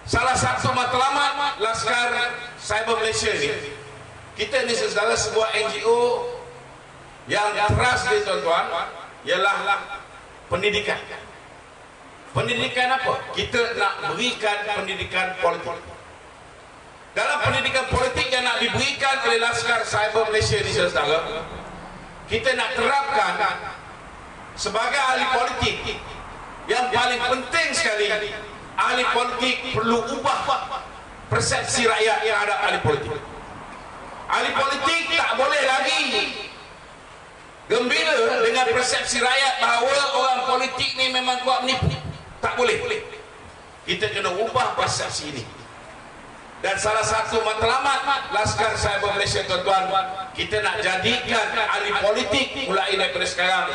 Salah satu matlamat Laskar Cyber Malaysia ni, kita ni saudara sebuah NGO yang trust ni tuan-tuan, ialah pendidikan. Pendidikan apa? Kita nak berikan pendidikan politik. Dalam pendidikan politik yang nak diberikan oleh Laskar Cyber Malaysia ni saudara, kita nak terapkan sebagai ahli politik, yang paling penting sekali, ahli politik perlu ubah persepsi rakyat yang ada ahli politik. Ahli politik tak boleh lagi gembira dengan persepsi rakyat bahawa orang politik ni memang kuat menipu. Tak boleh. Kita kena ubah persepsi ini. Dan salah satu matlamat Laskar Cyber Malaysia tuan-tuan, kita nak jadikan ahli politik mulai daripada sekarang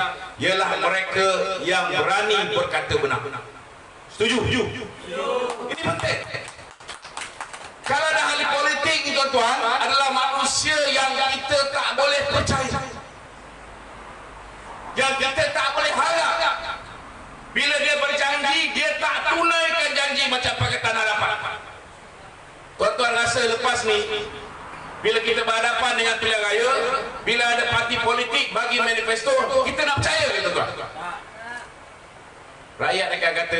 ialah mereka yang berani berkata benar. Setuju? Ini penting. Kalau dah ahli politik ni tuan-tuan adalah manusia yang kita tak boleh percaya, yang kita tak boleh harap. Bila dia berjanji, dia tak tunaikan janji macam Pakatan Harapan. Tuan-tuan rasa lepas ni, bila kita berhadapan dengan pilihan raya, bila ada parti politik bagi manifesto, kita nak percaya ke tuan-tuan? Rakyat akan kata,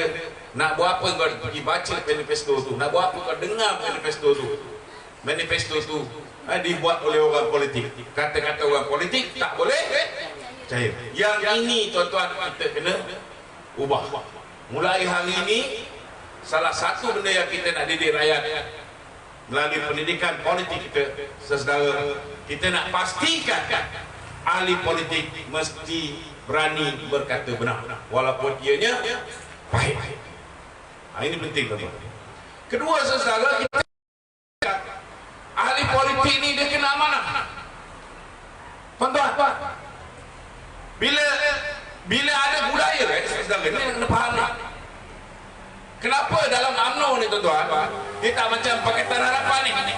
nak buat apa kau pergi baca manifesto tu? Nak buat apa kau dengar manifesto tu? Manifesto tu dibuat oleh orang politik. Kata-kata orang politik tak boleh percaya. Yang ini tuan-tuan kita kena ubah. Mulai hari ini, salah satu benda yang kita nak didik rakyat melalui pendidikan politik kita, saudara, kita nak pastikan ahli politik mesti berani berkata benar walaupun ianya pahit. Ini penting tuan-tuan. Kedua saudara, kita ahli politik ni dia kena amanah. Tuan-tuan, bila ada budaya saudara, ni kena faham lah. Kenapa dalam UMNO ni tuan-tuan, dia tak macam Pakatan Harapan ni.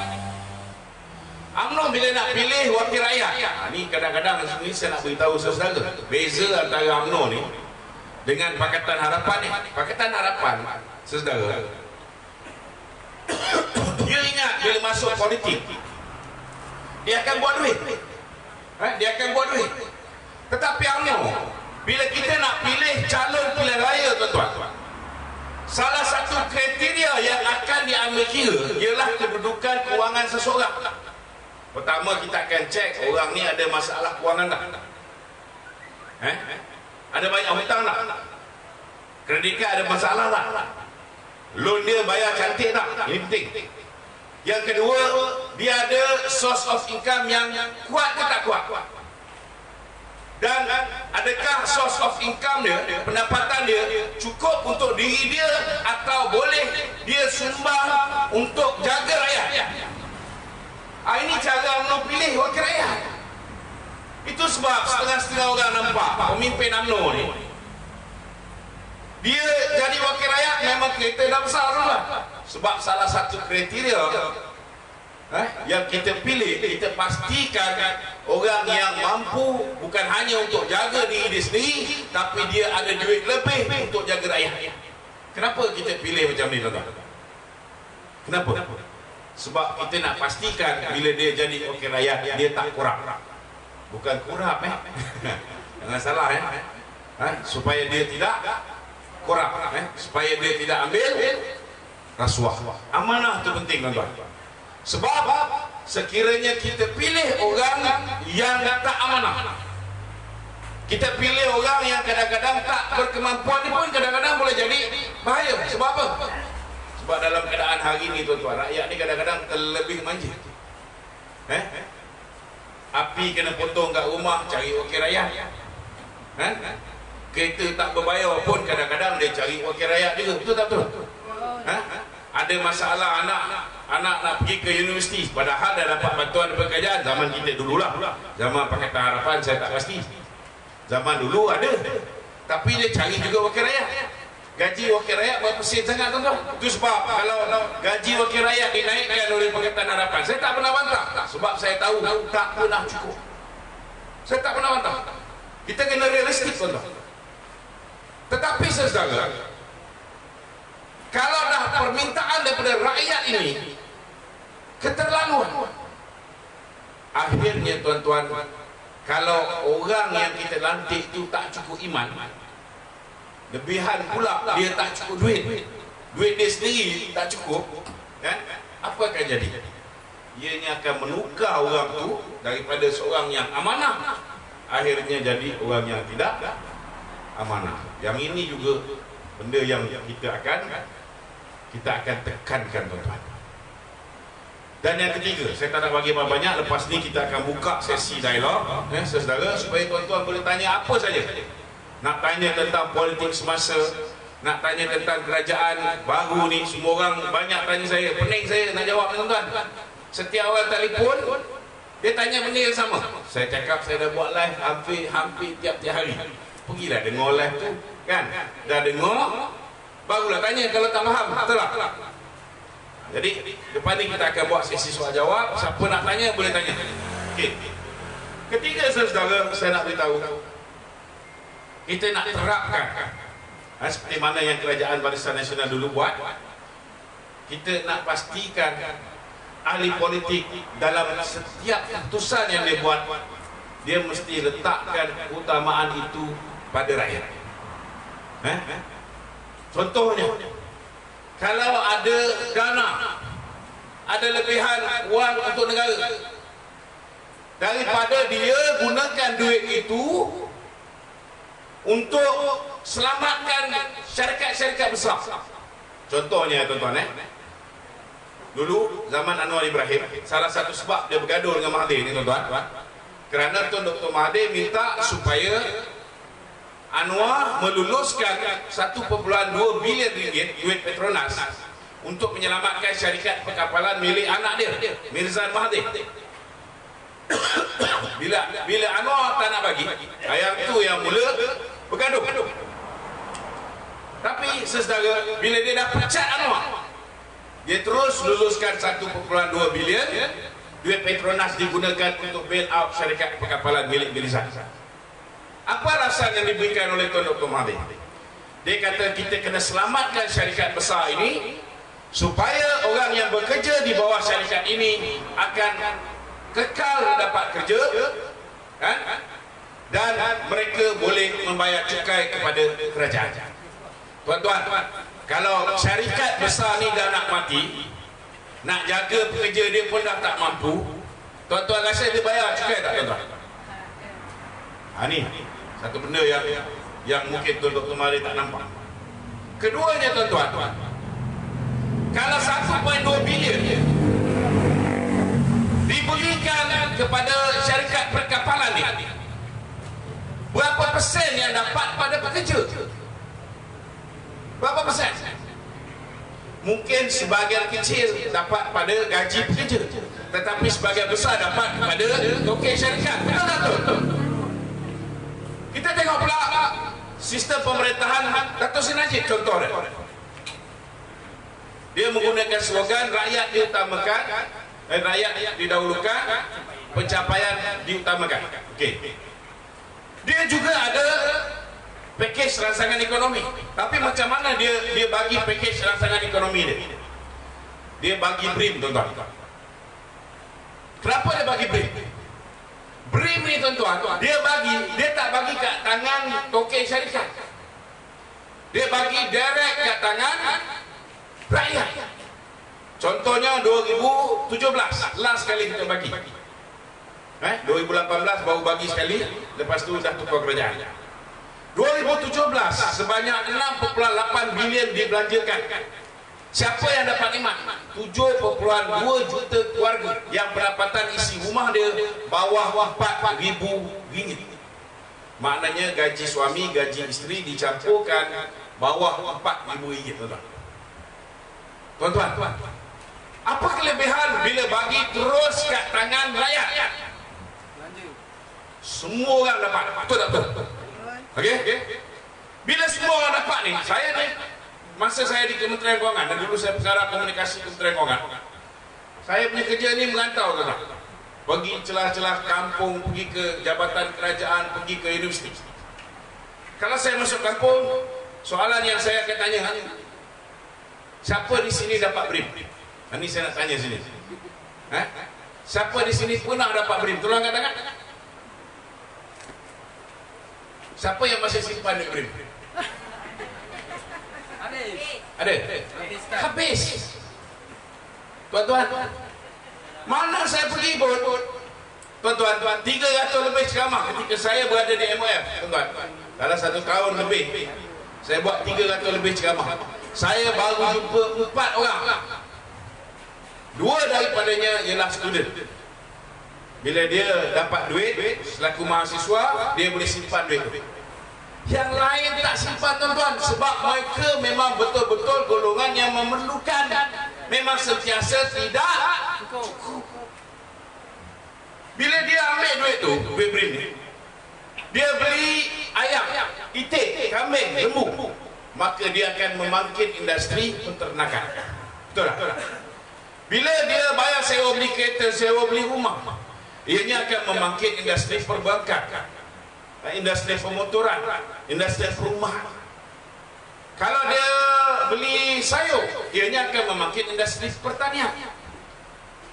UMNO bila nak pilih wakil rakyat, ni kadang-kadang ni saya nak beritahu saudara, beza antara UMNO ni dengan Pakatan Harapan ni. Pakatan Harapan saudara, dia ingat bila masuk politik dia akan buat duit, dia akan buat duit. Tetapi UMNO, bila kita nak pilih calon pilihan raya tuan-tuan, salah satu kriteria yang akan diambil kira ialah kedudukan kewangan seseorang. Pertama, kita akan cek orang ni ada masalah kewangan tak? Ada banyak hutang tak? Kredit kad ada masalah tak? Loan dia bayar cantik tak? Ini penting. Yang kedua, dia ada source of income yang kuat ke tak kuat? Dan adakah source of income dia, pendapatan dia cukup untuk diri dia atau boleh dia sumbang untuk jaga rakyat? Ini cara UMNO pilih wakil rakyat. Itu sebab setengah-setengah orang nampak pemimpin UMNO ni, dia jadi wakil rakyat memang kereta dah besar lah. Sebab salah satu kriteria yang kita pilih, kita pastikan orang yang mampu bukan hanya untuk jaga diri dia sendiri, tapi dia ada duit lebih untuk jaga rakyat. Kenapa kita pilih macam ni tuan-tuan? Kenapa? Sebab kita nak pastikan bila dia jadi wakil rakyat, dia tak kurap. Bukan kurap jangan salah supaya dia tidak kurap, supaya dia tidak ambil rasuah. Amanah tu penting tuan-tuan. Sebab sekiranya kita pilih orang yang tak amanah, kita pilih orang yang kadang-kadang tak berkemampuan, ni pun kadang-kadang boleh jadi bahaya. Sebab apa? Sebab dalam keadaan hari ini tuan-tuan, rakyat ni kadang-kadang terlebih manja. Api kena potong kat rumah, cari wakil rakyat. Kereta tak berbayar pun kadang-kadang dia cari wakil rakyat juga. Betul tak betul? Ada masalah anak nak pergi ke universiti, padahal dah dapat bantuan daripada kerajaan. Zaman kita dululah, zaman Pakatan Harapan saya tak pasti. Zaman dulu ada, tapi dia cari juga wakil rakyat. Gaji wakil rakyat berapa sen sangat tuan-tuan? Itu sebab kalau gaji wakil rakyat dinaikkan oleh Pakatan Harapan, saya tak pernah bantah. Sebab saya tahu tak pernah cukup. Saya tak pernah bantah. Kita kena realistik tuan-tuan. Tetapi saudara, Kalau dah permintaan daripada rakyat ini keterlaluan, akhirnya tuan-tuan, kalau orang yang kita lantik itu tak cukup iman, lebihan pula dia tak cukup duit dia sendiri tak cukup, kan? Apa akan jadi? Ianya akan menukar orang tu daripada seorang yang amanah, akhirnya jadi orang yang tidak amanah. Yang ini juga benda yang kita akan tekankan, tuan-tuan. Dan yang ketiga, saya tak nak bagi banyak, lepas ni kita akan buka sesi dialog, saudara, supaya tuan-tuan boleh tanya apa saja. Nak tanya tentang politik semasa, nak tanya tentang kerajaan baru ni, semua orang banyak tanya saya, pening saya nak jawab, tuan-tuan. Setiap orang telefon, dia tanya benda yang sama. Saya cakap saya dah buat live hampir tiap-tiap hari. Pergilah dengar live tu, kan? Dah dengar, barulah tanya kalau tak faham, betul tak? Jadi depan ni kita akan buat sesi soal jawab. Siapa nak tanya boleh tanya. Okey. Ketiga, saudara, saya nak beritahu, kita nak terapkan seperti mana yang Kerajaan Barisan Nasional dulu buat. Kita nak pastikan ahli politik dalam setiap keputusan yang dia buat, dia mesti letakkan keutamaan itu pada rakyat. Contohnya, kalau ada dana, ada lebihan wang untuk negara, daripada dia gunakan duit itu untuk selamatkan syarikat-syarikat besar. Contohnya, tuan-tuan, dulu zaman Anwar Ibrahim, salah satu sebab dia bergaduh dengan Mahathir ni, tuan-tuan, kerana Tun Dr. Mahathir minta supaya Anwar meluluskan 1.2 bilion ringgit duit Petronas untuk menyelamatkan syarikat perkapalan milik anak dia, Mirzan Mahathir. Bila Anwar tak nak bagi, yang tu yang mula bergaduh. Tapi saudara, bila dia dah pecat Anwar, dia terus luluskan 1.2 bilion duit Petronas digunakan untuk bail out syarikat perkapalan milik Mirzan. Apa alasan yang diberikan oleh Tun Dr. Mahathir? Dia kata kita kena selamatkan syarikat besar ini supaya orang yang bekerja di bawah syarikat ini akan kekal dapat kerja, kan? Dan mereka boleh membayar cukai kepada kerajaan. Tuan-tuan, kalau syarikat besar ni dah nak mati, nak jaga pekerja dia pun dah tak mampu, tuan-tuan rasa dia bayar cukai tak, tuan-tuan? Ini satu benda yang mungkin Tun Dr. Mahathir tak nampak. Keduanya, tuan-tuan, kalau 1.2 bilion diberikan kepada syarikat perkapalan ni, berapa persen yang dapat pada pekerja? Berapa persen? Mungkin sebahagian kecil dapat pada gaji pekerja, tetapi sebahagian besar dapat kepada tokek syarikat. Betul tak, betul? Kita tengok pula sistem pemerintahan Dato' Seri Najib, contoh dia. Dia menggunakan slogan rakyat diutamakan, rakyat didahulukan, pencapaian diutamakan. Okey. Dia juga ada pakej rangsangan ekonomi. Tapi macam mana dia bagi pakej rangsangan ekonomi dia? Dia bagi BRIM, tuan-tuan. Kenapa dia bagi BRIM? BRIM ni, tuan-tuan, dia tak bagi kat tangan tokek syarikat. Dia bagi direct kat tangan rakyat. Contohnya 2017 last kali kita bagi. 2018 baru bagi sekali, lepas tu dah tukar kerajaan. 2017 sebanyak 6.8 bilion dibelanjakan. Siapa yang dapat nikmat? 7.2 juta keluarga yang pendapatan isi rumah dia bawah 4,000 ringgit. Maknanya gaji suami, gaji isteri dicampurkan bawah 4,000 ringgit, tuan-tuan. Apa kelebihan bila bagi terus kat tangan rakyat? Semua orang dapat, betul tak, betul? Okey? Bila semua orang dapat ni, saya ni masa saya di Kementerian Kewangan, dan dulu saya pengarah komunikasi Kementerian Kewangan, saya punya kerja ni mengantau, tuan-tuan. Pergi celah-celah kampung, pergi ke jabatan kerajaan, pergi ke universiti. Kalau saya masuk kampung, soalan yang saya akan tanya, Siapa di sini dapat BRIM? Ini saya nak tanya sini. Siapa di sini pernah dapat BRIM? Tolong angkat tangan. Siapa yang masih simpan duit BRIM? Ada? Habis. Tuan-tuan, mana saya pergi pun, tuan-tuan, 300 lebih ceramah ketika saya berada di MOF, tuan-tuan. Dalam 1 tahun lebih, saya buat 300 lebih ceramah. Saya baru jumpa 4 orang. 2 daripadanya ialah student. Bila dia dapat duit selaku mahasiswa, dia boleh simpan duit. Yang lain tak simpan, tuan-tuan, sebab mereka memang betul-betul golongan yang memerlukan. Memang sentiasa tidak cukup. Bila dia ambil duit tu, duit BRIM ni, dia beli ayam, itik, kambing, lembu, maka dia akan membangkit industri peternakan. Betul tak? Bila dia bayar sewa beli kereta, sewa beli rumah, ianya akan membangkit industri perbankan, industri pemotoran, industri perumahan. Kalau dia beli sayur, ianya akan membangkit industri pertanian.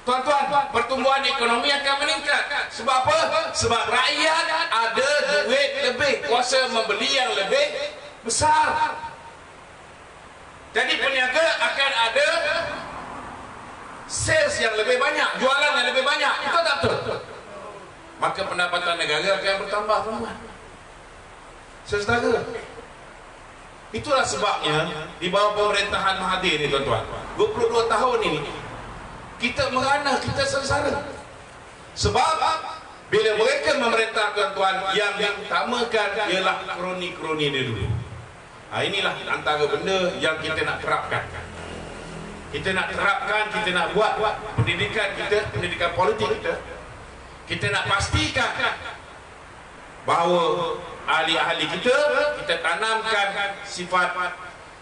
Tuan-tuan, pertumbuhan ekonomi akan meningkat. Sebab apa? Sebab rakyat ada duit lebih, kuasa membeli yang lebih besar. Jadi peniaga akan ada sales yang lebih banyak, jualan yang lebih banyak. Betul tak betul? Maka pendapatan negara akan bertambah, tuan-tuan. Saudara, itulah sebabnya di bawah pemerintahan Mahathir ni, tuan-tuan, 22 tahun ini kita merana, kita sengsara. Sebab bila mereka memerintah, tuan-tuan, yang diutamakan ialah kroni-kroni dia dulu. Inilah antara benda yang kita nak terapkan. Kita nak terapkan, kita nak buat pendidikan kita, pendidikan politik kita. Kita nak pastikan bahawa ahli-ahli kita tanamkan sifat,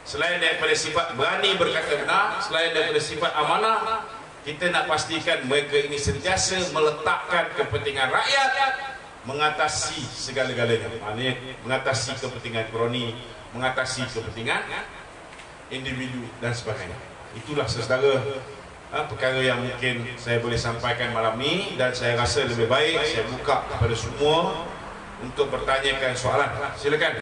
selain daripada sifat berani berkata benar, selain daripada sifat amanah, kita nak pastikan mereka ini sentiasa meletakkan kepentingan rakyat mengatasi segala-galanya. Maknanya mengatasi kepentingan kroni, mengatasi kepentingan individu dan sebagainya. Itulah saudara perkara yang mungkin saya boleh sampaikan malam ni, dan saya rasa lebih baik saya buka kepada semua untuk bertanyakan soalan. Silakan.